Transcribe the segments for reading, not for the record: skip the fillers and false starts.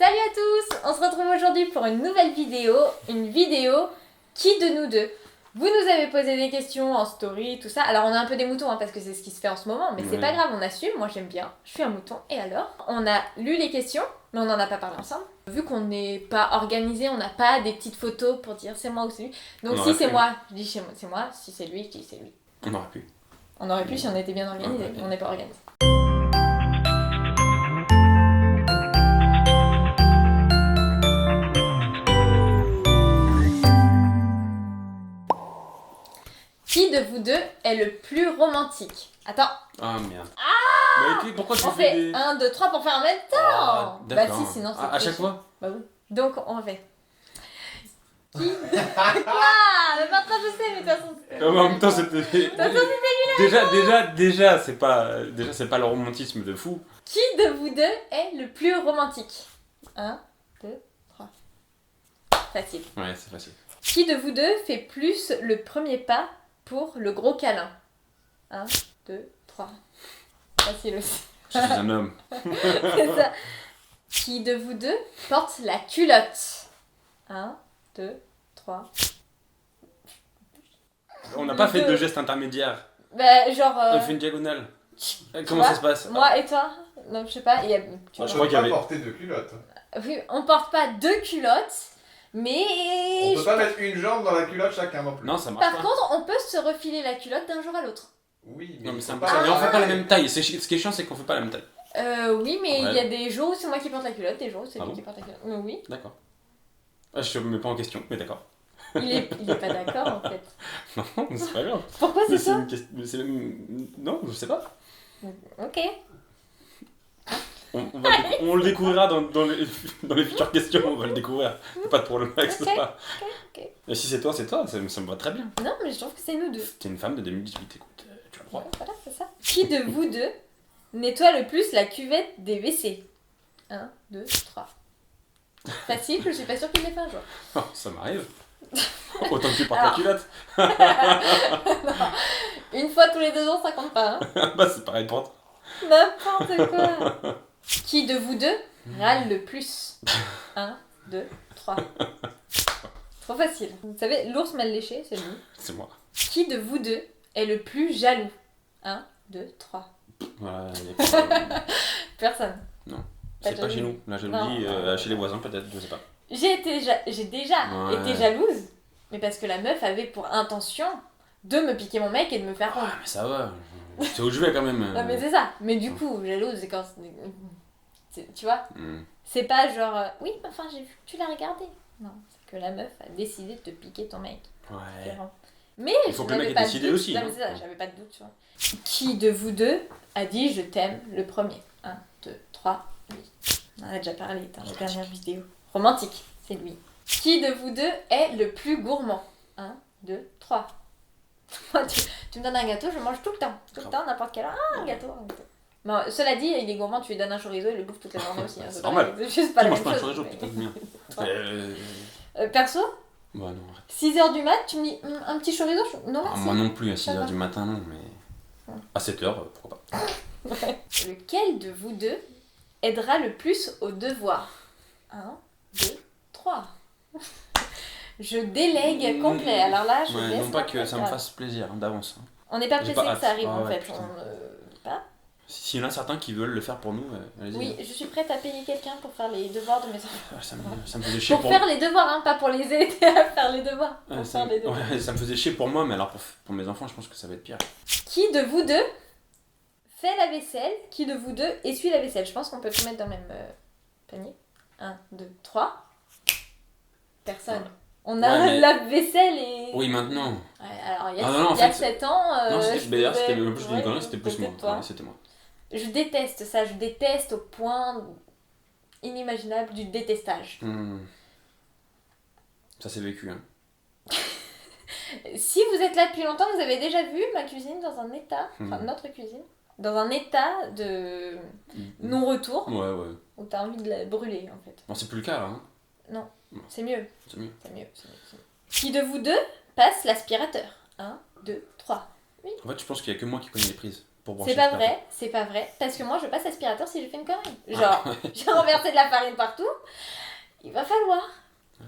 Salut à tous, on se retrouve aujourd'hui pour une nouvelle vidéo, qui de nous deux? Vous nous avez posé des questions en story, tout ça. Alors on a un peu des moutons parce que c'est ce qui se fait en ce moment, mais c'est pas grave, on assume, moi j'aime bien, je suis un mouton, et alors? On a lu les questions, mais on n'en a pas parlé ensemble. Vu qu'on n'est pas organisé, on n'a pas des petites photos pour dire c'est moi ou c'est lui. Donc si c'est moi, je dis c'est moi, si c'est lui, je dis c'est lui. On aurait pu. On aurait pu si on était bien organisé, on n'est pas organisé. Qui de vous deux est le plus romantique? Attends. Ah merde. Ah bah, pourquoi tu on fais fait des... 1, 2, 3 pour faire en même temps. Bah si, sinon c'est à chaque fois. Bah oui. Donc on refait. Qui Ah, mais maintenant je sais, mais de toute façon... En même temps c'était... Déjà c'est pas le romantisme de fou. Qui de vous deux est le plus romantique? 1, 2, 3. Facile. Ouais, c'est facile. Qui de vous deux fait plus le premier pas pour le gros câlin? 1, 2, 3. Facile aussi. Je suis un homme. C'est ça. Qui de vous deux porte la culotte? 1, 2, 3. On n'a pas fait de geste intermédiaire. Bah genre... On fait une diagonale. Comment ça se passe? Moi et toi? Non, je sais pas. Il y a... je crois qu'il y avait... porter deux culottes. Oui, on porte pas deux culottes, mais... On peut pas mettre une jambe dans la culotte chacun non plus. Non, ça marche pas. Par contre, on peut se refiler la culotte d'un jour à l'autre. Oui, mais, non, mais c'est impossible. On fait pas la même taille. Ce qui est chiant, c'est qu'on fait pas la même taille. Oui, mais il y a des jours où c'est moi qui porte la culotte, des jours où c'est lui qui porte la culotte. Oui. D'accord. Ah, je te mets pas en question, mais d'accord. Il est pas d'accord en fait. Non, mais c'est pas grave. Pourquoi c'est ça? Non, je sais pas. Ok. On le découvrira dans les futures questions, on va le découvrir. Pas de problème avec ça. Ok. Et si c'est toi, ça me va très bien. Non, mais je trouve que c'est nous deux. T'es une femme de 2018, écoute, tu as le droit. Voilà, c'est ça. Qui de vous deux nettoie le plus la cuvette des WC? 1, 2, 3. Facile, je suis pas sûre qu'il l'ait fait un jour. Oh, ça m'arrive. Autant que tu portes la culotte. Non. Une fois tous les 2 ans, ça compte pas. Hein. Bah, c'est pareil pour toi. N'importe quoi. Qui de vous deux râle le plus? 1, 2, 3. Trop facile. Vous savez, l'ours mal léché, c'est lui. C'est moi. Qui de vous deux est le plus jaloux? 1, 2, 3. Voilà, Personne. Non. C'est pas chez nous. La jalousie, chez les voisins peut-être, je sais pas. J'ai déjà été jalouse, mais parce que la meuf avait pour intention de me piquer mon mec et de me faire honte. Ah, mais ça va. C'est où je vais quand même. Non, mais c'est ça. Mais du coup, jalouse, c'est quand... Tu vois C'est pas genre... Oui, enfin, j'ai vu que tu l'as regardé. Non, c'est que la meuf a décidé de te piquer ton mec. Ouais. Mais il faut que le mec ait décidé aussi. Non, mais c'est ça, j'avais pas de doute, tu vois. Qui de vous deux a dit je t'aime le premier? 1, 2, 3, lui. On en a déjà parlé dans la dernière vidéo. Romantique, c'est lui. Qui de vous deux est le plus gourmand? 1, 2, 3. Moi, tu me donnes un gâteau, je mange tout le temps. Tout le temps, n'importe quelle heure. Ah, un gâteau. Bon, cela dit, il est gourmand, tu lui donnes un chorizo, il le bouffe toute la journée aussi. Hein, c'est normal. C'est juste pas la même mange chose. pas un chorizo, putain de merde. Perso? Bah non, arrête. 6h du mat, tu me dis un petit chorizo? Non, merci. Moi non plus, à 6h du matin, non, mais... À 7h, pourquoi pas. Lequel de vous deux aidera le plus aux devoirs? 1, 2, 3. Je délègue complet. Alors là, je laisse non pas que ça me fasse plaisir d'avance. On n'est pas pressé que ça arrive en fait. Pas. S'il y en a certains qui veulent le faire pour nous, allez-y. Oui, je suis prête à payer quelqu'un pour faire les devoirs de mes enfants. Ça me faisait chier pour faire les devoirs, hein, pas pour les aider à faire les devoirs. Ça me faisait chier pour moi, mais alors pour mes enfants, je pense que ça va être pire. Qui de vous deux fait la vaisselle? Qui de vous deux essuie la vaisselle? Je pense qu'on peut tout mettre dans le même panier. 1, 2, 3. Personne. Ouais. On a la vaisselle et... Oui, maintenant. Ouais, alors, il y a 7 ans... non, c'était plus moi. Ouais, c'était moi. Je déteste ça. Je déteste au point inimaginable du détestage. Ça s'est vécu, hein. Si vous êtes là depuis longtemps, vous avez déjà vu ma cuisine dans un état... Enfin, notre cuisine. Dans un état de non-retour. Ouais. Où t'as envie de la brûler, en fait. Bon, c'est plus le cas, là, hein. Non. C'est mieux. C'est mieux. Qui de vous deux passe l'aspirateur? 1, 2, 3. Oui. En fait, je pense qu'il y a que moi qui connais les prises. pour brancher C'est pas l'aspirateur. vrai, c'est pas vrai. Parce que moi, je passe aspirateur si je fais une connerie. Genre, j'ai renversé de la farine partout. Il va falloir.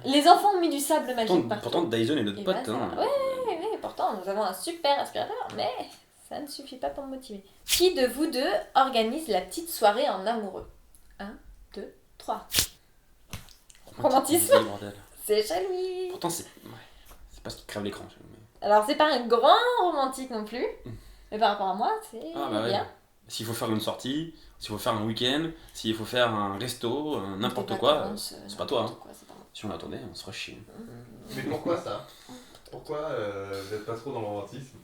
Les enfants ont mis du sable magique partout. Pourtant, Dyson est notre Et pote. bah, ça Hein. va. Ouais, pourtant, nous avons un super aspirateur, mais ça ne suffit pas pour me motiver. Qui de vous deux organise la petite soirée en amoureux 1, 2, 3. Romantisme. Bordel. C'est joli. Pourtant, c'est pas ce qui crève l'écran. Alors, c'est pas un grand romantique non plus, mais par rapport à moi, c'est bien. S'il faut faire une sortie, s'il faut faire un week-end, s'il faut faire un resto, n'importe quoi, c'est pas toi. Hein. Si on l'attendait, on se ferait chier. Mais pourquoi ça? Pourquoi vous n'êtes pas trop dans le romantisme?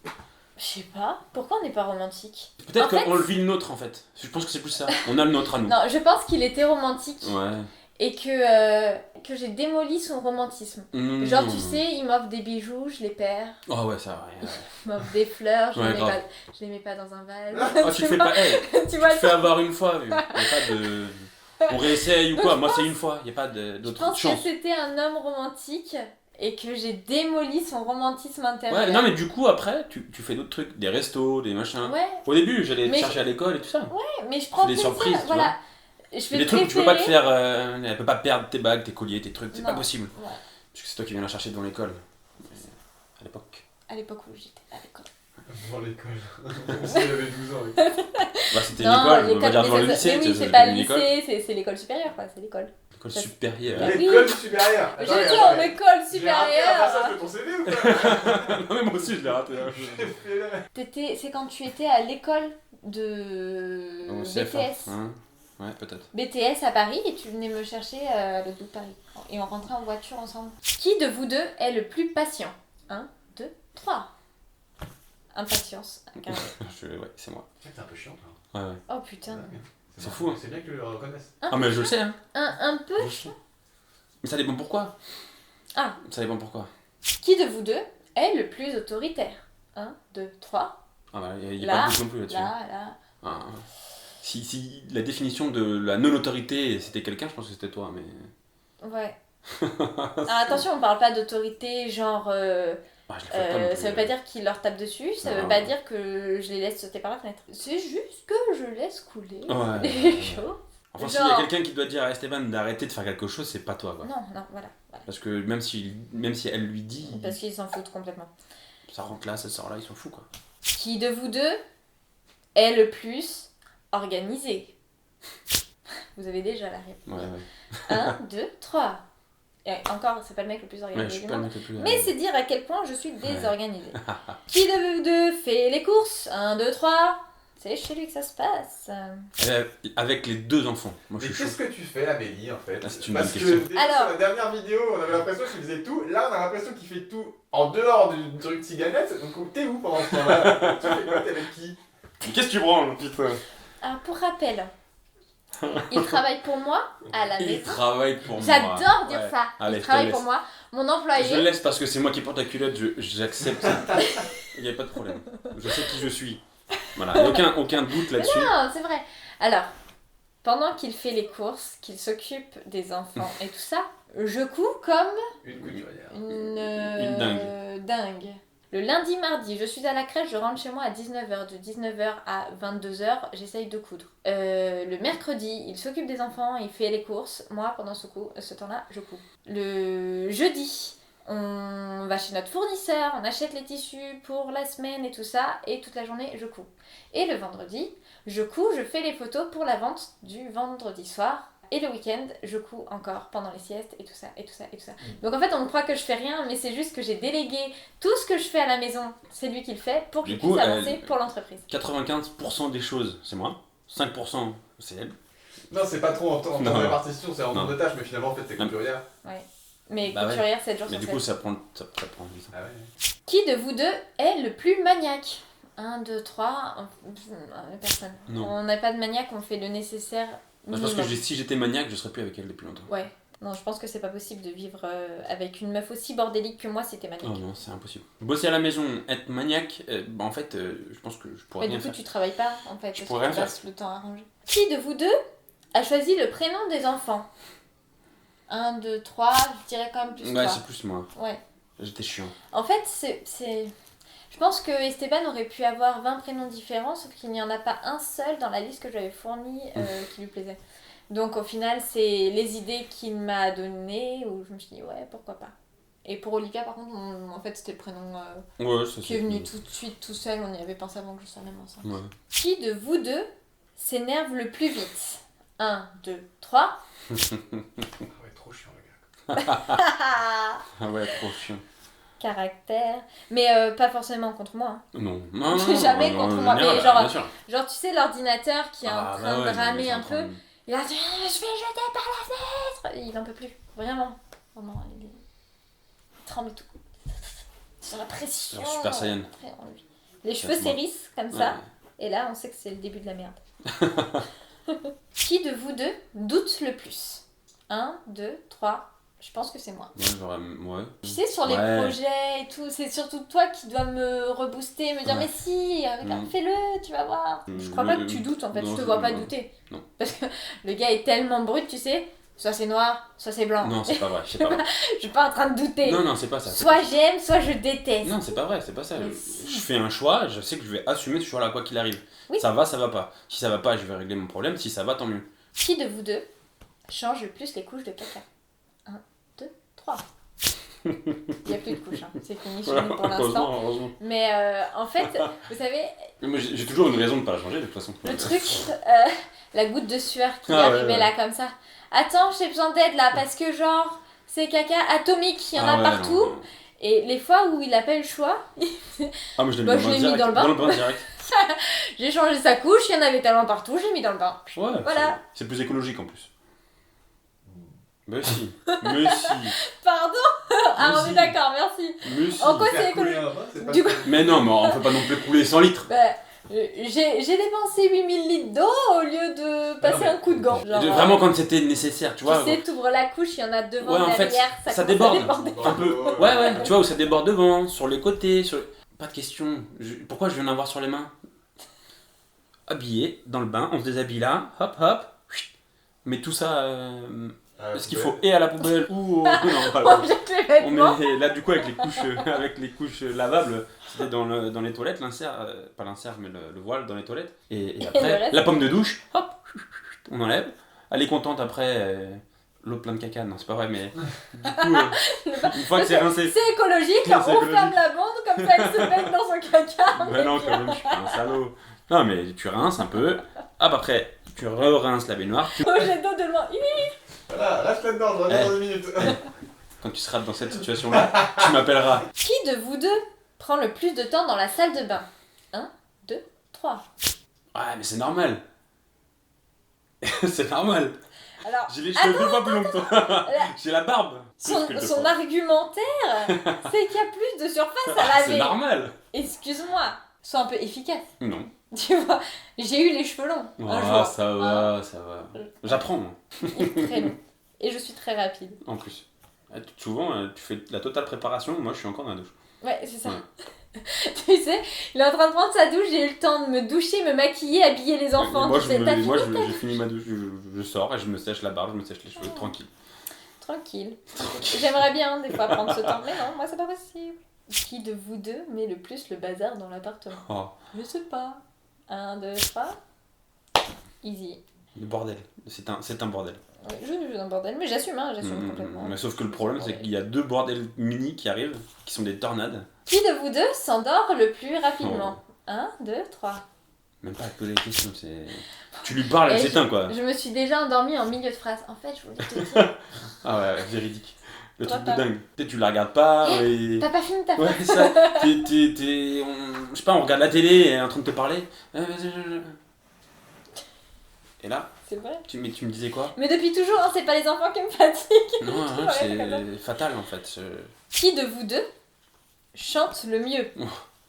Je sais pas, pourquoi on n'est pas romantique? Peut-être qu'on le vit le nôtre en fait. Je pense que c'est plus ça. On a le nôtre à nous. Non, je pense qu'il était romantique. Ouais. Et que j'ai démoli son romantisme. Genre, tu sais, il m'offre des bijoux, je les perds. Oh ouais, ça va. Il m'offre des fleurs, je Ouais, les mets pas dans un vase. Ah, tu te fais pas. Hey, tu vois, fais avoir une fois. Y a pas de. On réessaye ou quoi. Moi, c'est une fois. Y a pas d'autre chance. Je pense que c'était un homme romantique et que j'ai démoli son romantisme intérieur. Ouais, non, mais du coup, après, tu fais d'autres trucs. Des restos, des machins. Ouais. Au début, j'allais te chercher à l'école et tout ça. Ouais, mais je prends des plaisir, surprises, voilà. Je vais des trucs où tu peux pas te faire. Elle peut pas perdre tes bagues, tes colliers, tes trucs. C'est pas possible. Ouais. Parce que c'est toi qui viens la chercher devant l'école. À l'époque. À l'époque où j'étais à l'école. Devant l'école. Si j'avais 12 ans. Oui. Bah, c'était une école, on va dire devant le lycée. Mais oui, c'est pas le lycée, c'est l'école supérieure, quoi. C'est l'école. L'école supérieure. L'école supérieure. Je dis en école J'ai raté un supérieure. passage de ton CV ou quoi? Non, mais moi aussi, je l'ai raté. Hein. C'est quand tu étais à l'école de Au CFA, BTS. hein. Ouais, peut-être. BTS à Paris et tu venais me chercher à l'autre bout de Paris. Et on rentrait en voiture ensemble. Qui de vous deux est le plus patient 1, 2, 3. Impatience. Ouais, c'est moi. C'est un peu chiant, toi. Ouais. Oh putain. C'est fou. Hein. C'est bien que tu le reconnaisses. Ah, mais je le sais, hein. Un peu. Mais ça dépend pourquoi. Ah. Ça dépend pourquoi. Qui de vous deux est le plus autoritaire 1, 2, 3. Ah bah, il n'y a pas de doute non plus là-dessus. Là. Ah. Si la définition de la non-autorité c'était quelqu'un, je pense que c'était toi, mais... Ouais. Alors attention, on parle pas d'autorité genre... ça veut pas dire qu'il leur tape dessus, ça veut pas dire que je les laisse sauter par la fenêtre. C'est juste que je laisse couler les choses. Enfin, s'il y a quelqu'un qui doit dire à Esteban d'arrêter de faire quelque chose, c'est pas toi, quoi. Non, voilà. Parce que même si elle lui dit... Parce qu'ils s'en foutent complètement. Ça rentre là, ça sort là, ils s'en foutent, quoi. Qui de vous deux est le plus organisé? Vous avez déjà la réponse. Ouais. 1, 2, 3. Et encore, c'est pas le mec le plus organisé du monde. Mais c'est dire à quel point je suis désorganisée. Qui de vous deux fait les courses? 1, 2, 3. C'est chez lui que ça se passe. Avec les deux enfants. Moi, mais qu'est-ce que tu fais, Amélie, en fait? C'est une Parce bonne que question. déjà, sur la dernière vidéo, on avait l'impression qu'il faisait tout. Là, on a l'impression qu'il fait tout en dehors du truc cigarette. Donc, t'es où pendant ce temps-là? Tu fais quoi? T'es avec qui? Mais qu'est-ce que tu branles, putain? Alors, pour rappel, il travaille pour moi à la maison. Il travaille pour moi. J'adore dire ça. Allez, il travaille pour moi. Mon employé. Je le laisse parce que c'est moi qui porte la culotte, j'accepte ça. Il n'y a pas de problème. Je sais qui je suis. Voilà, il n'y a aucun doute là-dessus. Non, c'est vrai. Alors, pendant qu'il fait les courses, qu'il s'occupe des enfants et tout ça, je couds comme une couturière. Une dingue. Le lundi, mardi, je suis à la crèche, je rentre chez moi à 19h. De 19h à 22h, j'essaye de coudre. Le mercredi, il s'occupe des enfants, il fait les courses. Moi, pendant ce temps-là, je couds. Le jeudi, on va chez notre fournisseur, on achète les tissus pour la semaine et tout ça, et toute la journée, je couds. Et le vendredi, je couds, je fais les photos pour la vente du vendredi soir. Et le week-end, je couds encore pendant les siestes et tout ça. Donc en fait, on croit que je fais rien, mais c'est juste que j'ai délégué tout ce que je fais à la maison, c'est lui qui le fait pour qu'il puisse avancer pour l'entreprise. 95% des choses, c'est moi. 5%, c'est elle. Non, c'est pas trop en temps de répartition, c'est en nombre de tâches, mais finalement, en fait, t'es couturière. Ouais. Mais couturière, 7 jours sur 7. Mais du coup, ça prend 8 ans. Ah ouais. Qui de vous deux est le plus maniaque? 1, 2, 3, personne. Non. On n'a pas de maniaque, on fait le nécessaire. Je pense que si j'étais maniaque, je serais plus avec elle depuis longtemps. Ouais. Non, je pense que c'est pas possible de vivre avec une meuf aussi bordélique que moi si t'es maniaque. Oh non, c'est impossible. Bosser à la maison, être maniaque, en fait, je pense que je pourrais rien faire. Mais du coup, tu travailles pas, en fait, je parce pourrais que tu rien passes le temps à ranger. Qui de vous deux a choisi le prénom des enfants? 1, 2, 3, je dirais quand même plus 3. Ouais, c'est plus moi. Ouais. J'étais chiant. En fait, c'est... Je pense que Esteban aurait pu avoir 20 prénoms différents, sauf qu'il n'y en a pas un seul dans la liste que j'avais fournie qui lui plaisait. Donc au final, c'est les idées qu'il m'a données où je me suis dit ouais, pourquoi pas. Et pour Olivia, par contre, en fait, c'était le prénom qui est venu tout de suite tout seul. On y avait pensé avant que je sois même enceinte. Ouais. Qui de vous deux s'énerve le plus vite? 1, 2, 3. Ah ouais, trop chiant le gars. Ah ouais, trop chiant. Caractère. Mais pas forcément contre moi. Hein. Non. Jamais contre moi. Général, Mais genre, bien sûr. genre, tu sais, l'ordinateur qui est en train de ramer un peu. De... Il a dit je vais jeter par la fenêtre. Il en peut plus. Vraiment. Vraiment, il tremble et tout. Sur la pression. Super Saiyan. Après, les cheveux s'hérissent comme ça. Et là, on sait que c'est le début de la merde. Qui de vous deux doute le plus? 1, 2, 3. Je pense que c'est moi. Ouais. Tu sais, sur les projets et tout, c'est surtout toi qui dois me rebooster, me dire mais si, fais-le, tu vas voir. Je crois pas que tu doutes en fait, je te vois pas douter. Non. Parce que le gars est tellement brut, tu sais, soit c'est noir, soit c'est blanc. Non, c'est pas vrai, c'est pas vrai. Je suis pas en train de douter. Non, c'est pas ça. Soit j'aime, soit je déteste. Non, c'est pas vrai, c'est pas ça. Si. Je fais un choix, je sais que je vais assumer ce choix-là quoi qu'il arrive. Oui. Ça va pas. Si ça va pas, je vais régler mon problème. Si ça va, tant mieux. Qui de vous deux change le plus les couches de caca? 1, 2, 3. Il n'y a plus de couches, hein. C'est fini chez nous pour l'instant. Heureusement. Mais en fait, vous savez, Moi, j'ai toujours une raison de pas la changer de toute façon. le truc, la goutte de sueur qui arrivait là comme ça. Attends, j'ai besoin d'aide là parce que genre, c'est caca atomique, il y en a partout. Non. Et les fois où il a pas eu le choix, moi je l'ai mis dans le bain. Direct. J'ai changé sa couche, il y en avait tellement partout, j'ai mis dans le bain. Ouais, voilà. C'est plus écologique en plus. Mais si. Pardon. Ah, on est d'accord, merci. Mais si. En quoi c'est écologique? Du coup... Mais non, mais on peut pas non plus couler 100 litres. J'ai dépensé 8000 litres d'eau au lieu de passer un coup de gant. Genre, vraiment quand c'était nécessaire, tu vois. Tu sais, t'ouvres la couche, il y en a devant, en derrière, fait, ça déborde. Un peu. Ouais, tu vois, où ça déborde devant, sur les côtés, Pas de question. Pourquoi je viens en avoir sur les mains? Habillé, dans le bain, on se déshabille là, hop, mais tout ça... ce qu'il faut et à la poubelle ou on met là du coup avec les couches lavables, c'était dans les toilettes, l'insert, pas l'insert mais le voile dans les toilettes et après la pomme de douche, hop, on enlève, elle est contente après l'eau pleine de caca, non c'est pas vrai mais du coup une fois que c'est rincé c'est écologique, on ferme la bande comme ça elle se met dans son caca. Mais non quand même je suis pas un salaud. Non mais tu rinces un peu, hop après tu re-rinces la baignoire. Oh j'ai dos de loin. Voilà, reste là-dedans, je reviens dans 2 minutes. Quand tu seras dans cette situation-là, tu m'appelleras. Qui de vous deux prend le plus de temps dans la salle de bain? 1, 2, 3. Ouais, mais c'est normal. C'est normal. Alors, j'ai les cheveux 2 fois plus longs que toi. J'ai la barbe. Son argumentaire, c'est qu'il y a plus de surface à laver. C'est normal. Excuse-moi, sois un peu efficace. Non. Tu vois, j'ai eu les cheveux longs. Un jour. Ça va. J'apprends, moi. Très long. Et je suis très rapide. En plus. Souvent, tu fais la totale préparation, moi je suis encore dans la douche. Ouais, c'est ça. Ouais. Tu sais, il est en train de prendre sa douche, j'ai eu le temps de me doucher, me maquiller, habiller les enfants. Moi, j'ai fini ma douche, je sors et je me sèche la barbe, je me sèche les cheveux, tranquille. J'aimerais bien des fois prendre ce temps, mais non, moi c'est pas possible. Qui de vous deux met le plus le bazar dans l'appartement? Je sais pas. 1, 2, 3. Easy. Le bordel. C'est un bordel. Je suis un bordel, mais j'assume complètement. Mais sauf que le problème, c'est qu'il y a 2 bordels mini qui arrivent, qui sont des tornades. Qui de vous deux s'endort le plus rapidement? 1, 2, 3. Même pas à poser des questions, c'est... Tu lui parles, elle s'éteint quoi. Je me suis déjà endormie en milieu de phrase. En fait, je voulais te dire... Ah ouais, véridique. Le truc de dingue. Tu la regardes pas et... T'as pas fini ta phrase. Ouais, ça. Je sais pas, on regarde la télé et elle est en train de te parler. Et là, c'est vrai. Mais tu me disais quoi? Mais depuis toujours, hein, c'est pas les enfants qui me fatiguent. Non, c'est fatal en fait. Qui de vous deux chante le mieux?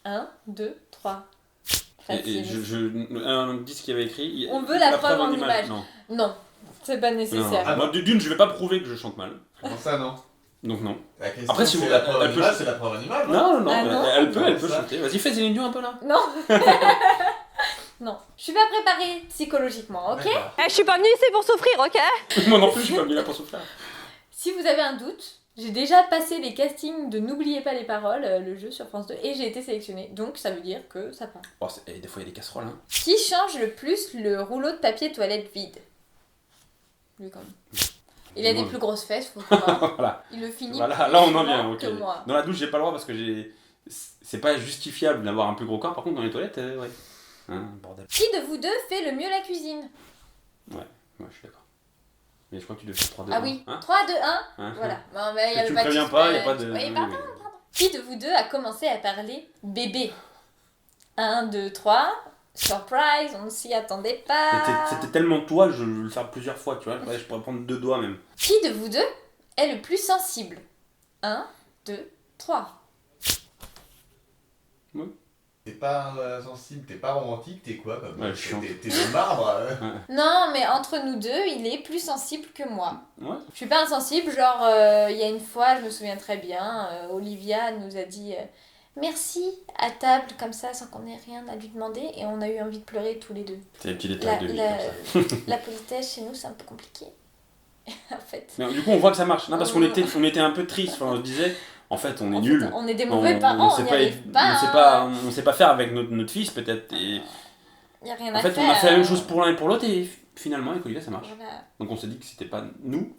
1, 2, 3. On dit ce qu'il y avait écrit. On veut la preuve en image. Non, c'est pas nécessaire. Ah, d'une, je vais pas prouver que je chante mal. Comment ça, non? Donc non. La question, après, si c'est la preuve en image, c'est la preuve en image. Non, elle peut chanter. Vas-y, fais Céline Dion un peu là. Non. Non, je suis pas préparée psychologiquement, ok? Je suis pas venue ici pour souffrir, ok? Moi non plus, je suis pas venue là pour souffrir. Si vous avez un doute, J'ai déjà passé les castings de N'oubliez pas les paroles, le jeu sur France 2, et j'ai été sélectionnée. Donc ça veut dire que ça part. Oh, et des fois, il y a des casseroles. Hein. Qui change le plus le rouleau de papier toilette vide? Lui, quand même. Il a des plus grosses fesses, faut croire. Voilà. Il le finit Voilà, plus là on en souvent vient. Ok. que moi. Dans la douche, j'ai pas le droit parce que c'est pas justifiable d'avoir un plus gros corps. Par contre, dans les toilettes, ouais. Hein, bordel. Qui de vous deux fait le mieux la cuisine? Ouais, je suis d'accord. Mais je crois que tu devais faire 3, 2, 1. Ah oui, hein 3, 2, 1. Hein Voilà. Non, mais il y tu avait me pas de préviens pas, il n'y a pas de... Oui, pardon. Qui de vous deux a commencé à parler bébé? 1, 2, 3. Surprise, on ne s'y attendait pas. C'était tellement toi, je vais le faire plusieurs fois, tu vois. Ouais, je pourrais prendre 2 doigts même. Qui de vous deux est le plus sensible? 1, 2, 3. T'es pas sensible, t'es pas romantique, t'es quoi comme Ouais, chiant. T'es de marbre. Non, mais entre nous deux, il est plus sensible que moi. Ouais. Je suis pas insensible, genre, il y a une fois, je me souviens très bien, Olivia nous a dit merci à table, comme ça, sans qu'on ait rien à lui demander, et on a eu envie de pleurer tous les deux. C'est des petits détails de vie comme ça. La politesse, chez nous, c'est un peu compliqué. En fait. Mais du coup, on voit que ça marche. Non, parce qu'on était un peu triste. Enfin, on se disait, en fait, on est nuls. On est des mauvais parents, on n'y arrive pas. On sait pas faire avec notre fils, peut-être. Et il y a rien en à fait, faire. on a fait la même chose pour l'un et pour l'autre, et finalement, avec Olivia, ça marche. Voilà. Donc on s'est dit que c'était pas nous.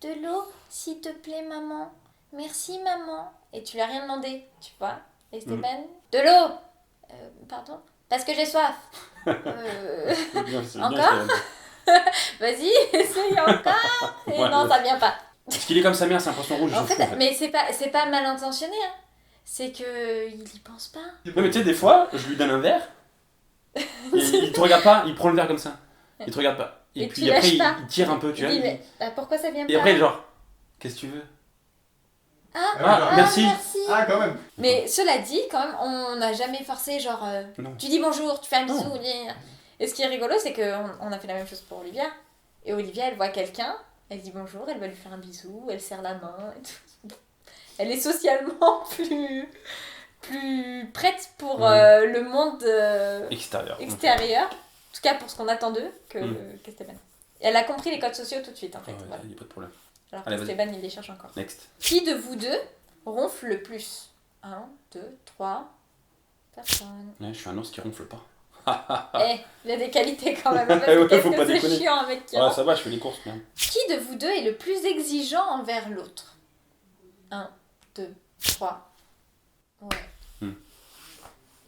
De l'eau, s'il te plaît, maman. Merci, maman. Et tu lui as rien demandé, tu vois, Esteban. De l'eau. Pardon. Parce que j'ai soif. Encore. Vas-y, essaye encore. Et Ouais, non, ouais. ça vient pas. Parce qu'il est comme sa mère, c'est un poisson rouge. En fait, mais c'est pas mal intentionné, hein. C'est que il y pense pas. Non, mais tu sais, des fois, je lui donne un verre. Et il te regarde pas, il prend le verre comme ça. Il te regarde pas. Et puis tu après, lâches pas. il tire un peu, tu vois. Il dit, mais pourquoi ça vient Et pas? après, genre, qu'est-ce que tu veux? Ah, merci. Ah, quand même. Mais cela dit, quand même, on n'a jamais forcé, genre, Non. tu dis bonjour, tu fais un bisou. Non. Et ce qui est rigolo, c'est qu'on a fait la même chose pour Olivia. Et Olivia, elle voit quelqu'un, elle dit bonjour, elle va lui faire un bisou, elle serre la main et tout. Elle est socialement plus prête pour le monde extérieur. En tout cas, pour ce qu'on attend d'eux, qu'Esteban. Et elle a compris les codes sociaux tout de suite, en fait. Ouais, Voilà. il n'y a pas de problème. Alors Allez, qu'Esteban, il les cherche encore. Next. Qui de vous deux ronfle le plus? 1, 2, 3. Personne. Ouais, je suis un ours qui ronfle pas. Il a des qualités quand même. Parce Ouais, qu'est-ce faut pas que c'est déconner. chiant avec qui Ouais, ça va, je fais les courses bien. Qui de vous deux est le plus exigeant envers l'autre? 1, 2, 3. Ouais.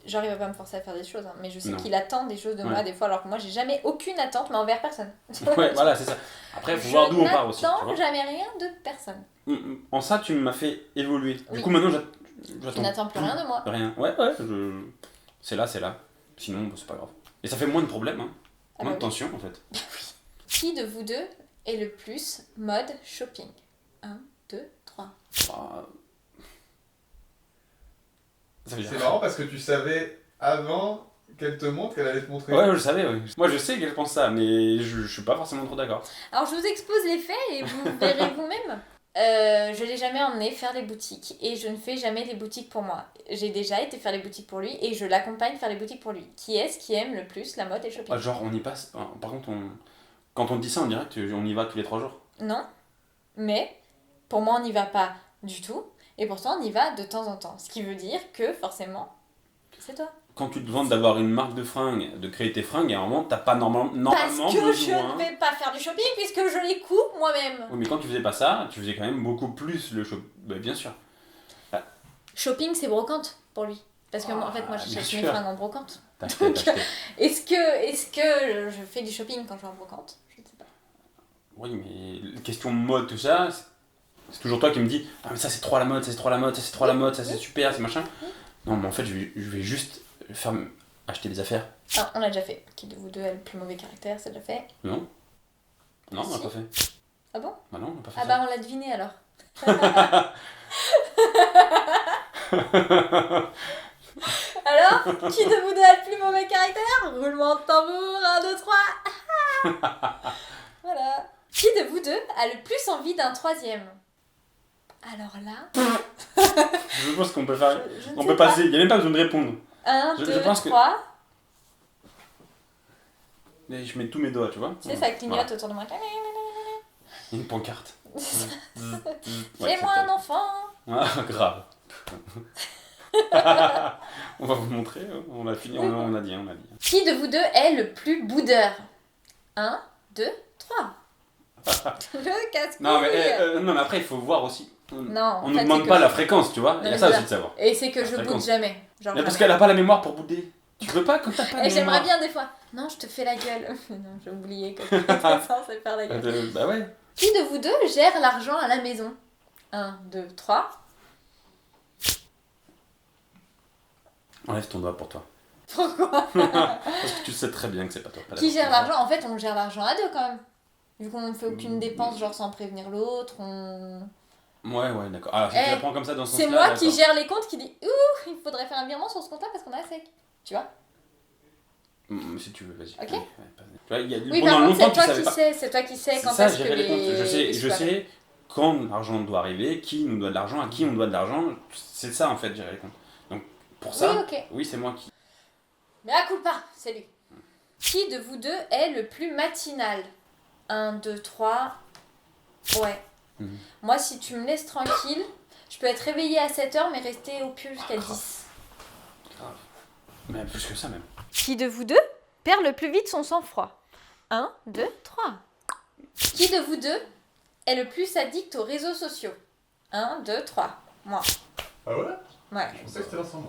Genre, il va pas me forcer à faire des choses, hein, mais je sais Non. qu'il attend des choses de moi des fois, alors que moi, j'ai jamais aucune attente, mais envers personne. Ouais, voilà, c'est ça. Après, il faut voir d'où on part aussi. Je Tu n'attends vois. jamais rien de personne. En ça, tu m'as fait évoluer. Oui. Du coup, maintenant, Tu j'attends. n'attends plus rien de moi. Rien. Ouais, c'est là. Sinon, c'est pas grave. Et ça fait moins de problèmes, hein. Ah Moins bah de oui. tension, en fait. Qui de vous deux est le plus mode shopping? 1, 2, 3. Bah, ça veut dire... C'est marrant parce que tu savais avant qu'elle te montre qu'elle allait te montrer. Ouais, je le savais, ouais. Moi, je sais qu'elle pense ça, mais je suis pas forcément trop d'accord. Alors, je vous expose les faits et vous verrez vous-même. Je l'ai jamais emmené faire les boutiques et je ne fais jamais les boutiques pour moi. J'ai déjà été faire les boutiques pour lui et je l'accompagne faire les boutiques pour lui. Qui est-ce qui aime le plus la mode et le shopping? Ah, genre, on y passe... Par contre, quand on dit ça, on dirait qu'on y va tous les 3 jours. Non, mais pour moi, on n'y va pas du tout et pourtant, on y va de temps en temps. Ce qui veut dire que forcément, c'est toi. Quand tu te demandes d'avoir une marque de fringues, de créer tes fringues, à un moment, t'as pas normalement Parce que je besoin... ne vais pas faire du shopping puisque je les couds moi-même. Oui, mais quand tu faisais pas ça, tu faisais quand même beaucoup plus le shopping. Bah, bien sûr. Shopping, c'est brocante pour lui. Parce que moi, en fait, moi, bien j'achète mes sûr. fringues en brocante. T'as acheté. Est-ce que je fais du shopping quand je vais en brocante? Je ne sais pas. Oui, mais question de mode, tout ça, c'est toujours toi qui me dis ah, mais ça c'est trop à la mode, ça c'est trop à la mode, ça c'est trop à la mode, ça c'est super, c'est machin. Non, mais en fait, je vais juste acheter des affaires. Ah, on l'a déjà fait. Qui de vous deux a le plus mauvais caractère? C'est déjà fait. Non, on l'a Si. pas fait. Ah bon? Bah non, on l'a pas fait. Ah ça. bah on l'a deviné alors. Alors, qui de vous deux a le plus mauvais caractère? Roulement de tambour, 1, 2, 3. Voilà. Qui de vous deux a le plus envie d'un troisième? Alors là, Je pense qu'on peut faire. je ne On sais peut pas. passer, il n'y a même pas besoin de répondre. 1, Je 2, pense que- 3. Mais je mets tous mes doigts, tu vois. Tu sais, ça clignote Voilà. autour de moi. Une pancarte. Fais-moi un enfant. Ah, grave. On va vous montrer, on a fini, on a dit. Qui de vous deux est le plus boudeur? 1, 2, 3. Le casse-couille. Non mais après il faut voir aussi. Non, On nous demande pas la fréquence, tu vois. Il y a ça aussi de savoir. Et c'est que La je boude fréquence. jamais. Genre Mais parce jamais. qu'elle a pas la mémoire pour bouder. Tu veux pas quand t'as pas de Et j'aimerais mémoire. bien des fois. Non, je te fais la gueule. Non, j'ai oublié que t'étais censé faire la gueule. Bah ouais. Qui de vous deux gère l'argent à la maison? 1, 2, 3. Enlève ton doigt pour toi. Pourquoi? Parce que tu sais très bien que c'est pas toi. Pas Qui la- gère l'argent? En fait, on gère l'argent à deux quand même. Vu qu'on ne fait aucune dépense, genre sans prévenir l'autre, on... Ouais, d'accord. Alors si tu la prends comme ça dans ce C'est sens-là, moi qui d'accord. gère les comptes qui dit ouh, il faudrait faire un virement sur ce compte-là parce qu'on a sec. Tu vois? Si tu veux, vas-y. Ok. Ouais, vas-y. Tu vois, il y a, Oui, pendant par contre, longtemps, c'est tu toi savais qui pas. sais, c'est toi qui sais C'est quand ça, est-ce que gérer les comptes. les... Je sais quand l'argent doit arriver, qui nous doit de l'argent, à qui on doit de l'argent. C'est ça en fait, gérer les comptes. Donc pour ça, Oui, ok. oui, c'est moi qui. Mais à coup pas, c'est lui. Qui de vous deux est le plus matinal? 1, 2, 3. Ouais. Mhm. Moi, si tu me laisses tranquille, je peux être réveillée à 7h mais rester au pieu jusqu'à 10. Grave. Mais plus que ça même. Qui de vous deux perd le plus vite son sang-froid? 1, 2, 3. Qui de vous deux est le plus addict aux réseaux sociaux? 1, 2, 3. Moi. Ah ouais? Ouais. Je pensais que c'était l'ensemble.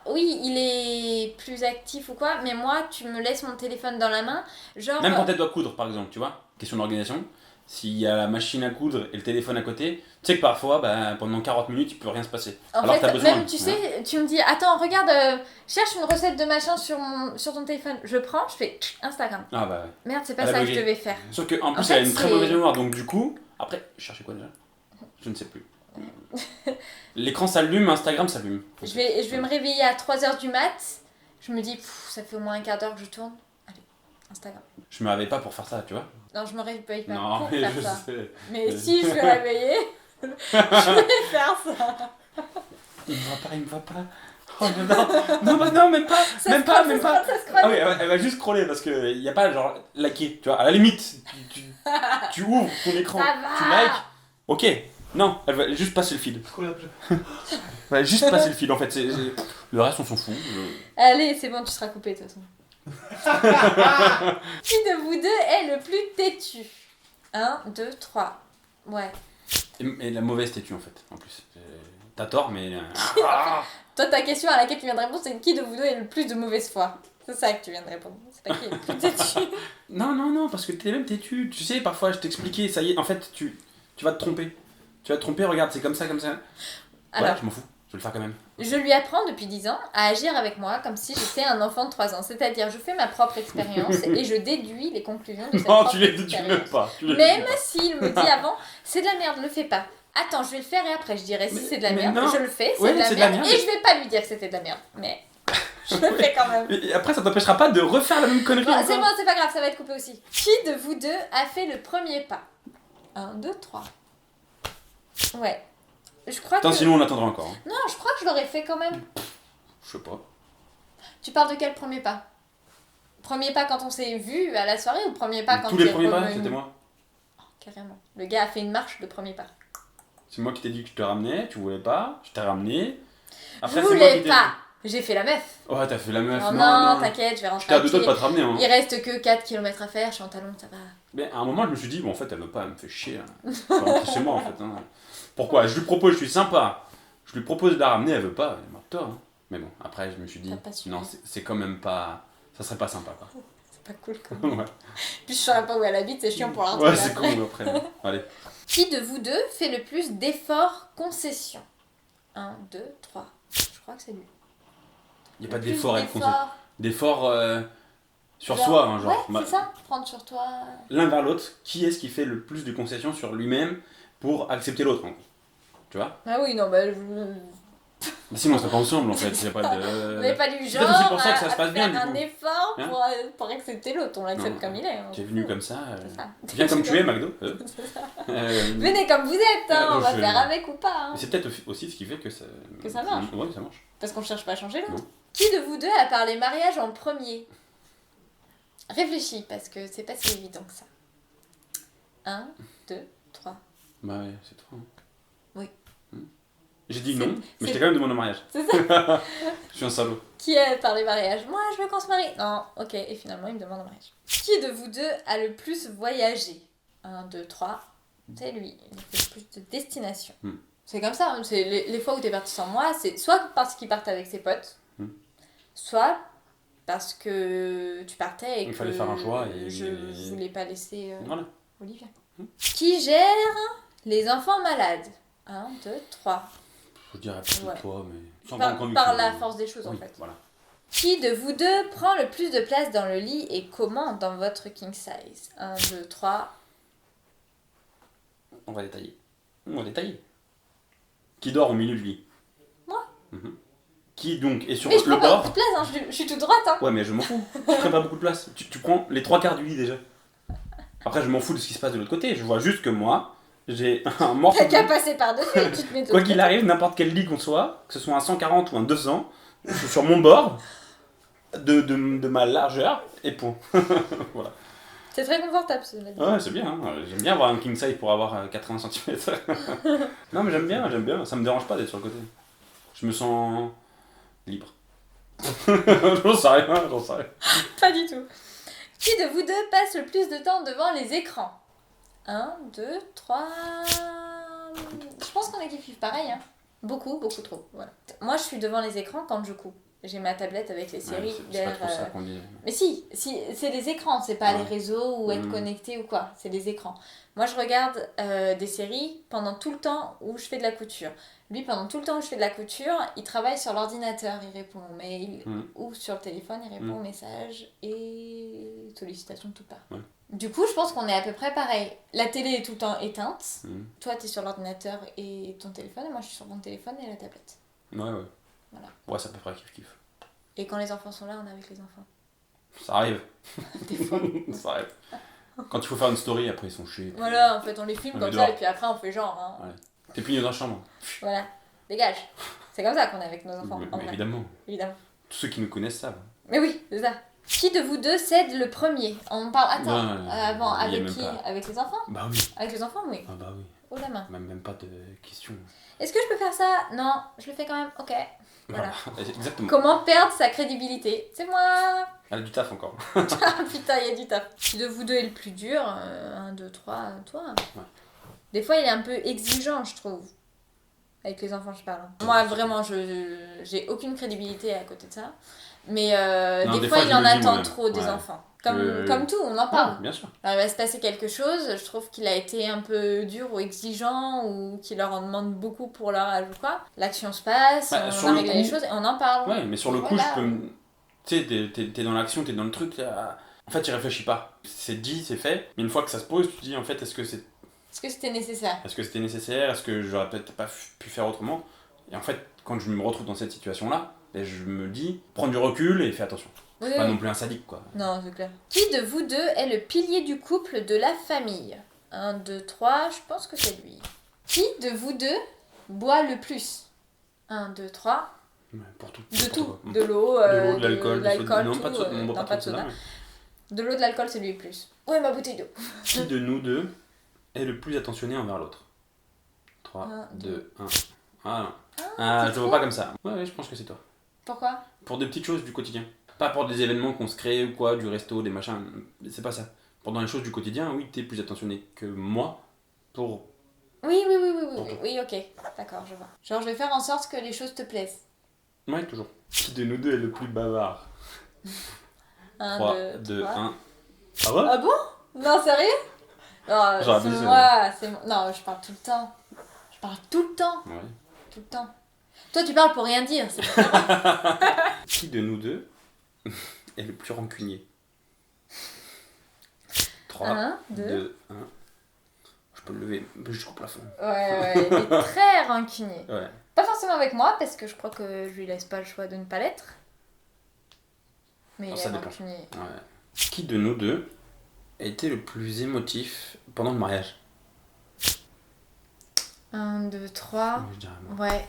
Oui, il est plus actif ou quoi, mais moi, tu me laisses mon téléphone dans la main, genre... Même quand elle doit coudre, par exemple, tu vois, question d'organisation, s'il y a la machine à coudre et le téléphone à côté, tu sais que parfois, bah, pendant 40 minutes, il peut rien se passer. En Alors fait, t'as besoin. même, tu sais, tu me dis, attends, regarde, cherche une recette de machin sur ton téléphone. Je prends, je fais Instagram. Ah bah ouais. Merde, c'est pas Elle a ça que bugué. je devais faire. Sauf qu'en plus, fait, elle a une très c'est- mauvaise mémoire, donc du coup, après, je cherchais quoi déjà? Je ne sais plus. L'écran s'allume, Instagram s'allume. Je vais me réveiller à 3h du mat. Je me dis, pff, ça fait au moins un quart d'heure que je tourne. Allez, Instagram. Je me réveille pas pour faire ça, tu vois. Non, je me réveille pas Non, pour mais faire je ça. sais. Mais si je suis réveillée, je vais faire ça. Il me va pas. Oh non, même pas. Ça Même scrolle, pas, ça même pas. scrolle, ça scrolle. Ah oui, elle va juste scroller parce qu'il n'y a pas genre liker, tu vois. À la limite, tu ouvres ton écran, Ça va. tu likes. Ok, non, elle va juste passer le feed. Elle va juste passer le feed en fait. Le reste, on s'en fout. Allez, c'est bon, tu seras coupé de toute façon. Qui de vous deux est le plus têtu? 1, 2, 3. Ouais. Et la mauvaise têtue en fait, en plus. T'as tort, mais. Toi, ta question à laquelle tu viens de répondre, c'est qui de vous deux est le plus de mauvaise foi? C'est ça que tu viens de répondre. C'est pas qui est le plus têtu. Non, parce que t'es même têtu. Tu sais, parfois je t'expliquais, ça y est, en fait, tu vas te tromper. Tu vas te tromper, regarde, c'est comme ça. Alors, Ouais, je m'en fous, je vais le faire quand même. je lui apprends depuis 10 ans à agir avec moi comme si j'étais un enfant de 3 ans. C'est-à-dire, je fais ma propre expérience et je déduis les conclusions de cette Non, propre tu les dis expérience. même pas. Même s'il me dit avant, c'est de la merde, le fais pas. Attends, je vais le faire et après je dirai si Mais- c'est de la mais merde. non. Je le fais, c'est Ouais, de la c'est de la merde. merde. Et je vais pas lui dire que c'était de la merde. Mais je le fais quand même. Et après, ça t'empêchera pas de refaire la même connerie. Bon, c'est encore. bon, c'est pas grave, ça va être coupé aussi. Qui de vous deux a fait le premier pas? 1, 2, 3. Ouais. Je crois Attends, que... sinon on attendra encore. Hein. Non, je crois que je l'aurais fait quand même. Je sais pas. Tu parles de quel premier pas? Premier pas quand on s'est vu à la soirée ou premier pas quand Tous les t'es premiers pas, revenu? c'était moi. Carrément. Le gars a fait une marche de premier pas. C'est moi qui t'ai dit que je te ramenais, tu voulais pas, je t'ai ramené. Je c'est moi voulais qui t'ai pas. J'ai fait la meuf. dit. Ouais, t'as fait la meuf. Oh non. non, t'inquiète, je vais rentrer J'étais à à deux doigts de pied. pas te ramener. Hein. Il reste que 4 km à faire, je suis en talon, ça va. Mais à un moment, je me suis dit, bon, en fait, elle veut pas, elle me fait chier. Hein. Je vais rentrer chez moi, en fait. Hein. Pourquoi? Je lui propose, je suis sympa. Je lui propose de la ramener, elle veut pas, elle est morte tort. Hein. Mais bon, après, je me suis dit, T'as pas su. non, c'est quand même pas. Ça serait pas sympa, quoi. C'est pas cool quand même. Ouais, Puis je saurais pas où elle habite, c'est chiant pour la ouais retrouver c'est après. cool après. Allez. Qui de vous deux fait le plus d'efforts concessions? 1, 2, 3. Je crois que c'est lui. Il n'y a pas Le plus d'effort à être conseillé. d'efforts, D'effort sur genre- soi, hein, genre. Ouais, Bah, c'est ça, prendre sur toi. l'un vers l'autre, qui est-ce qui fait le plus de concessions sur lui-même pour accepter l'autre, en gros. Tu vois? Ah oui, non, bah. Mais sinon, on serait pas ensemble, en fait. Il y a pas de. On n'est pas du c'est genre peut-être aussi pour ça que ça à se passe bien, faire du un coup. effort Hein pour accepter l'autre, on l'accepte Non. comme il est. Hein. Tu es venu comme ça. C'est ça. Viens comme tu es, McDo. C'est ça. Euh, Venez comme vous êtes, hein, on va je- faire avec ou pas. Hein. Mais c'est peut-être aussi ce qui fait que ça. Que ça marche. Ouais, ça marche. Parce qu'on cherche pas à changer l'autre. Non. Qui de vous deux a parlé mariage en premier? Réfléchis, parce que c'est pas si évident que ça. 1, 2, 3. Bah ouais, c'est toi. Hein. Oui. J'ai dit non, mais je t'ai quand même demandé en mariage. C'est ça. Je suis un salaud. Qui a parlé mariage? Moi, je veux qu'on se marie. Non, ok, et finalement, il me demande en mariage. Qui de vous deux a le plus voyagé? 1, 2, 3. C'est lui. Il fait le plus de destinations. C'est comme ça, hein. C'est les fois où t'es parti sans moi, c'est soit parce qu'il partait avec ses potes, soit parce que tu partais et il que fallait faire un choix et je voulais pas laisser voilà. Olivia. Qui gère les enfants malades? 1, 2, 3. Je dirais plutôt toi, mais... Sans Par la force des choses, en fait. Voilà. Qui de vous deux prend le plus de place dans le lit et comment dans votre king size? 1, 2, 3. On va détailler. Qui dort au milieu du lit? Moi. Qui donc est sur mais je le prends pas bord? beaucoup de place, hein. Je suis toute droite. Hein. Ouais, mais je m'en fous. Tu prends pas beaucoup de place. Tu prends les 3/4 du lit déjà. Après, je m'en fous de ce qui se passe de l'autre côté. Je vois juste que moi, j'ai un morceau. T'as qu'à passer par-dessus, tu te mets Quoi qu'il arrive, n'importe quel lit qu'on soit, que ce soit un 140 ou un 200, je suis sur mon bord de ma largeur et point. Voilà. C'est très confortable, cela dit. Ouais, c'est bien. Hein. J'aime bien avoir un king size pour avoir 80 cm. Non, mais j'aime bien. Ça me dérange pas d'être sur le côté. Je me sens libre. J'en sais rien. Pas du tout. Qui de vous deux passe le plus de temps devant les écrans? 1, 2, 3... Je pense qu'on est kiff pareil, hein. Beaucoup trop. Voilà. Moi, je suis devant les écrans quand je couds. J'ai ma tablette avec les séries. C'est pas trop ça qu'on dit. Mais si, c'est les écrans, c'est pas les réseaux ou être connecté ou quoi, c'est les écrans. Moi, je regarde des séries pendant tout le temps où je fais de la couture. Lui, pendant tout le temps où je fais de la couture, il travaille sur l'ordinateur, il répond aux mails ou sur le téléphone, il répond aux messages et sollicitations de toutes parts. Ouais. Du coup, je pense qu'on est à peu près pareil. La télé est tout le temps éteinte. Toi, t'es sur l'ordinateur et ton téléphone, et moi, je suis sur mon téléphone et la tablette. Ouais. Voilà. Ouais, c'est à peu près kiff. Et quand les enfants sont là, on est avec les enfants. Ça arrive. Des fois. Ça arrive. Quand il faut faire une story, après ils sont chiés. Voilà, en fait, on les filme comme ça et puis après, on fait genre. Hein. Ouais. T'es pligné dans la chambre. Voilà, dégage. C'est comme ça qu'on est avec nos enfants. Mais évidemment. Tous ceux qui nous connaissent savent. Mais oui, c'est ça. Qui de vous deux cède le premier? On parle. Attends, avant, avec qui? Pas. Avec les enfants? Bah oui. Avec les enfants, oui. Ah bah oui. Oh la main. Même pas de question. Est-ce que je peux faire ça? Non, je le fais quand même. Ok. Voilà. Exactement. Comment perdre sa crédibilité? C'est moi. Elle a du taf encore. Putain, il y a du taf. Qui de vous deux est le plus dur? 1, 2, 3, toi. Ouais. Des fois, il est un peu exigeant, je trouve. Avec les enfants, je parle. Moi, vraiment, j'ai aucune crédibilité à côté de ça. Mais non, des fois, il en attend trop des enfants. Comme tout, on en parle. Ouais, bien sûr. Alors, il va se passer quelque chose, je trouve qu'il a été un peu dur ou exigeant ou qu'il leur en demande beaucoup pour leur âge ou quoi. L'action se passe, on a réglé les choses et on en parle. Ouais, mais sur le coup, je peux... Tu sais, t'es dans l'action, t'es dans le truc, là... En fait, tu réfléchis pas. C'est dit, c'est fait. Mais une fois que ça se pose, tu te dis, en fait, est-ce que c'était nécessaire? Est-ce que j'aurais peut-être pas pu faire autrement? Et en fait, quand je me retrouve dans cette situation-là, je me dis, prends du recul et fais attention. Oui, pas non plus un sadique, quoi. Non, c'est clair. Qui de vous deux est le pilier du couple de la famille? 1, 2, 3, je pense que c'est lui. Qui de vous deux boit le plus? 1, 2, 3. Ouais, pour tout. De tout. Quoi. De l'eau, de l'alcool, non, tout, pas de soda. Non, pas de soda. De l'eau, de l'alcool, c'est lui le plus. Où est ma bouteille d'eau? Qui de nous deux est le plus attentionné envers l'autre? 3, 2, 1. Ah non. Je le vois pas comme ça. Ouais, je pense que c'est toi. Pourquoi? Pour des petites choses du quotidien. Pas pour des événements qu'on se crée ou quoi, du resto, des machins. C'est pas ça. Pendant les choses du quotidien, oui, t'es plus attentionné que moi pour... Oui, ok. D'accord, je vois. Genre, je vais faire en sorte que les choses te plaisent. Ouais, toujours. Qui de nous deux est le plus bavard? 3, 2, 1. Ah ouais? Ah bon? Non, sérieux? Non, c'est moi. Non, je parle tout le temps. Ouais. Tout le temps. Toi, tu parles pour rien dire, c'est pas. Qui de nous deux est le plus rancunier? 3, 2, 1. Je peux le lever jusqu'au plafond. Ouais, il est très rancunier. Ouais. Pas forcément avec moi, parce que je crois que je lui laisse pas le choix de ne pas l'être. Mais il est rancunier. Ouais. Qui de nous deux a été le plus émotif pendant le mariage? 1, 2, 3. Je dirais moi. Ouais.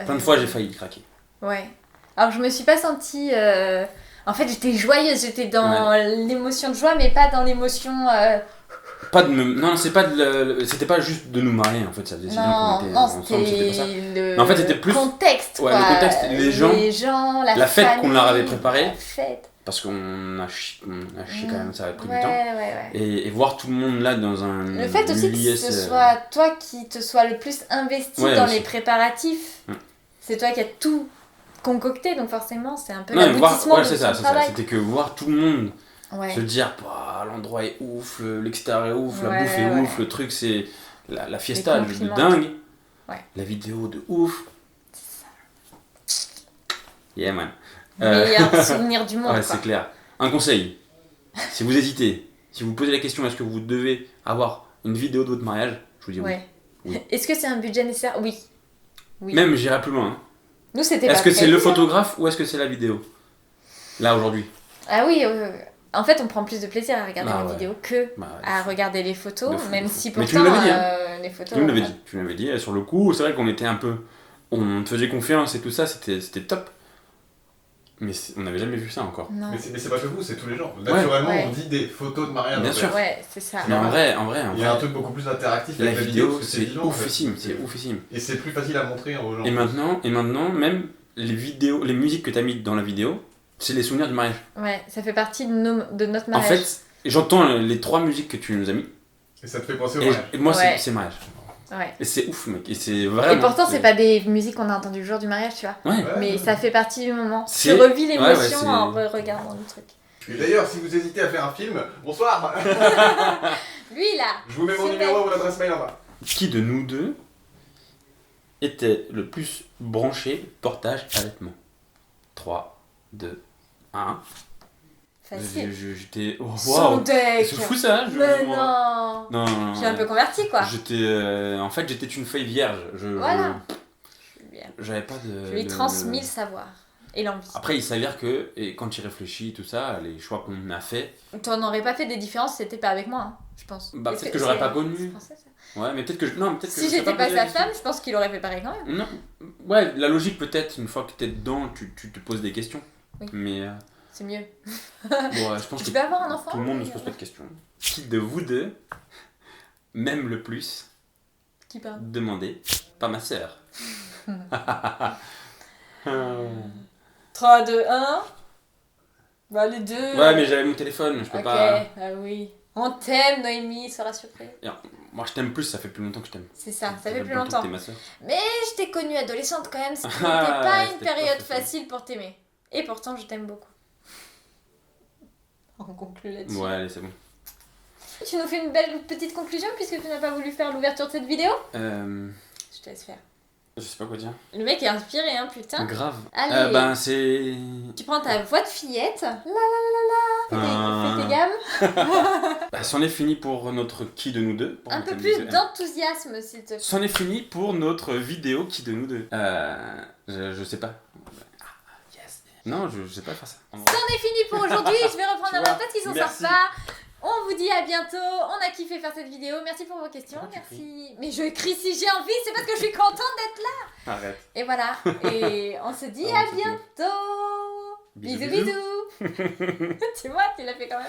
Plein de fois, j'ai failli craquer. Ouais. Alors, je me suis pas sentie... En fait, j'étais joyeuse, j'étais dans l'émotion de joie, mais pas dans l'émotion... Pas de non, c'est pas c'était pas juste de nous marier en fait, ça faisait 6 ans qu'on était ensemble, c'était pas ça. Le En fait, c'était plus contexte, ouais, quoi. le contexte, les gens, la fête famille, qu'on leur avait préparée. La fête. Parce qu'on a chié quand même, ça a pris du temps. Ouais. Et voir tout le monde là dans un. Le fait aussi que ce soit toi qui te sois le plus investi dans les préparatifs, c'est toi qui as tout concocté, donc forcément c'est un peu l'aboutissement de ton travail. C'était que voir tout le monde se dire bah, l'endroit est ouf, l'extérieur est ouf, la bouffe est ouf, le truc c'est la fiesta de dingue, la vidéo de ouf. C'est ça. Yeah man. Meilleur souvenir du monde. Ouais, c'est clair. Un conseil, si vous hésitez, si vous posez la question est-ce que vous devez avoir une vidéo de votre mariage, je vous dis oui. Est-ce que c'est un budget nécessaire ? Oui. Même j'irai plus loin. Nous c'était Est-ce que c'est le photographe ou est-ce que c'est la vidéo ? Là aujourd'hui. Ah oui, en fait on prend plus de plaisir à regarder la vidéo que à regarder les photos, même si pourtant mais tu me l'avais dit, les photos... Tu me l'avais dit, sur le coup, c'est vrai qu'on était un peu... On te faisait confiance et tout ça, c'était top. Mais on n'avait jamais vu ça encore. Non. Mais c'est pas que vous, c'est tous les gens. Naturellement, on dit des photos de mariage. Bien sûr. Ouais, c'est ça. Mais en vrai, il y a un truc beaucoup plus interactif avec la vidéo, c'est oufissime, c'est oufissime. Et c'est plus facile à montrer aux gens. Et maintenant, même les vidéos, les musiques que tu as mises dans la vidéo, c'est les souvenirs du mariage. Ouais, ça fait partie de notre mariage. En fait, j'entends les 3 musiques que tu nous as mis. Et ça te fait penser au mariage. Et moi, c'est mariage. Ouais. Et c'est ouf, mec. Et c'est vraiment. Et pourtant, c'est pas des musiques qu'on a entendues le jour du mariage, tu vois. Mais ça fait partie du moment. Tu revis l'émotion en regardant le truc. Et d'ailleurs, si vous hésitez à faire un film, bonsoir. Lui là. Je vous mets mon numéro ou l'adresse mail en bas. Qui de nous deux était le plus branché portage allaitement ? 3, 2, 1. Facile. J'étais. Oh, wow. C'est fou ça. Mais non. Non. Je suis un peu converti quoi. En fait, j'étais une feuille vierge. Voilà. J'avais pas de. Je lui ai transmis le savoir et l'envie. Après, il s'avère que, et quand il réfléchit, tout ça, les choix qu'on a fait. Tu n'aurais pas fait des différences si t'étais pas avec moi, hein, je pense. Bah, peut-être que j'aurais pas connu. Français, ça. Ouais, mais peut-être que. Non, peut-être que si j'étais pas sa femme, je pense qu'il aurait fait pareil quand même. Non. Ouais, la logique, peut-être, une fois que t'es dedans, tu te poses des questions. Oui. Mais. C'est mieux. Bon, je pense tu peux avoir un enfant. Tout le monde ne se pose pas de questions. Qui de vous deux m'aime le plus ? Qui parle ? Demandez. Pas ma sœur. 3, 2, 1. Bah, les deux. Ouais, mais j'avais mon téléphone, je peux pas. Ok, ah oui. On t'aime, Noémie, sois surprise. Moi, je t'aime plus, ça fait plus longtemps que je t'aime. C'est ça fait plus longtemps. Que t'es ma sœur. Mais je t'ai connue adolescente quand même, ce n'était pas une période facile pour t'aimer. Et pourtant, je t'aime beaucoup. On conclut là-dessus. Ouais, allez, c'est bon. Tu nous fais une belle petite conclusion puisque tu n'as pas voulu faire l'ouverture de cette vidéo ? Je te laisse faire. Je sais pas quoi dire. Le mec est inspiré, hein, putain. Grave. Allez. Ben, c'est... Tu prends ta voix de fillette. Fais tes gammes. Bah, c'en est fini pour notre qui de nous deux. Un peu plus d'enthousiasme, s'il te plaît. C'en est fini pour notre vidéo qui de nous deux. Je sais pas. Non, je sais pas faire ça. C'en est fini pour aujourd'hui. Je vais reprendre la parce qu'ils s'en sortent pas. On vous dit à bientôt. On a kiffé faire cette vidéo. Merci pour vos questions. Merci. Mais je crie si j'ai envie. C'est parce que je suis contente d'être là. Arrête. Et voilà. Et on se dit à bientôt. Bisous, bisous. Tu vois, tu l'as fait quand même.